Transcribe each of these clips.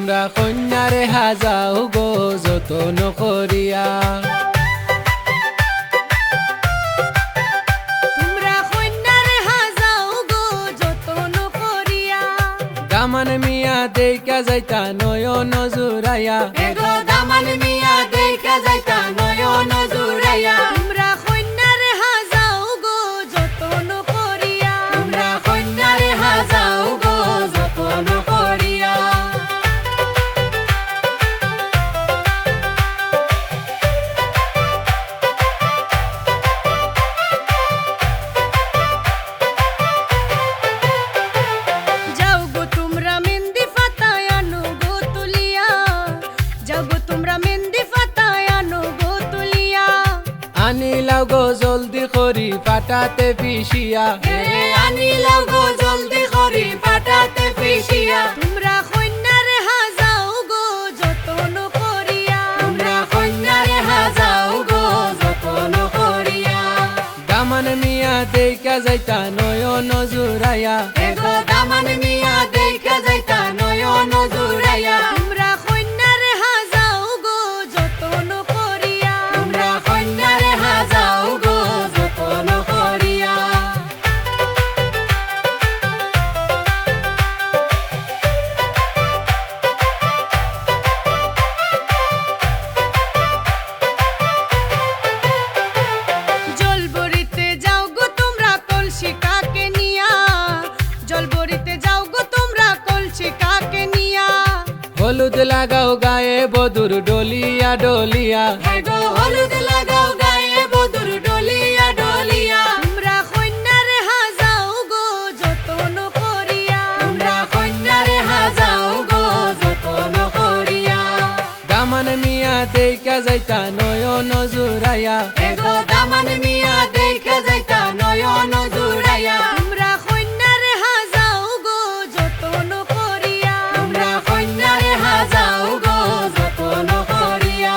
তোমরা কন্যারে হাজাও গো যতন করিয়া দামান মিয়া দেখা যাইতা নয়ন জুড়াইয়া এগো দামান মিয়া দেখা যাইতা নয়ন জুড়াইয়া তোমরা কন্যারে হাজাও গো যতন করিয়া তোমরা কন্যারে হাজাও গো যতন করিয়া আনিলাও গো জলদি করি ফাটাতে পিসিয়া আনিলাও গো জলদি করি ফাটাতে পিসিয়া তোমরা কন্যারে হাজাও গো যতন করিয়া তোমরা কন্যারে হাজাও গো যতন করিয়া দামান মিয়া দেখা যাইতা নয়ন জুড়াইয়া এগো দামান মিয়া দেখা যাইতা নয়ন জুড়াইয়া তোমরা কন্যারে হাজাও গো যতন করিয়া তোমরা কন্যারে হাজাও গো যতন করিয়া জলবরিতে যাও গো তোমরা কলসি কাকে নিয়া জলবরিতে যাও গো তোমরা কলসি কাকে নিয়া হলুদ লাগাও গায়ে বদুর ডলিয়া ডলিয়া এগো হলুদ লাগাও গায়ে বদুর ডলিয়া ডলিয়া তোমরা কন্যারে হাজাও গো যতন করিয়া তোমরা কন্যারে হাজাও গো যতন করিয়া দামান মিয়া দেখা যাইতা নয়ন জুড়াইয়া এগো দামান মিয়া দেখা যাইতা নয়ন জুড়াইয়া তোমরা কন্যারে হাজাও গো যতন করিয়া তোমরা কন্যারে হাজাও গো যতন করিয়া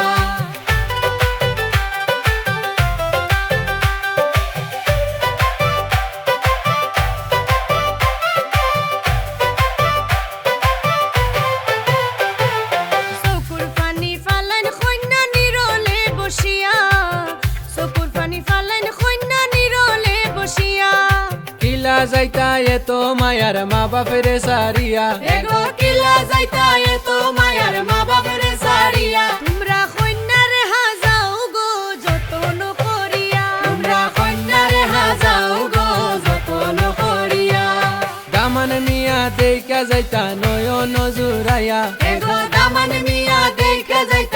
চকুর পানি ফালাইন কন্যা নিরলে বসিয়া চকুর পানি ফালাইন কন্যা নিরলে বসিয়া কিলা যাইতা এত মায়ার মা বাপের সারিয়া এগো কিলা যাইতা এত মায়ার মা বাপের সারিয়া তোমরা কন্যারে হাজাও গো যতন করিয়া তোমরা কন্যারে হাজাও গো যতন করিয়া দামান মিয়া দেখা যাইতা নয়ন জুড়াইয়া এগো দামান মিয়া দেখা যাইতা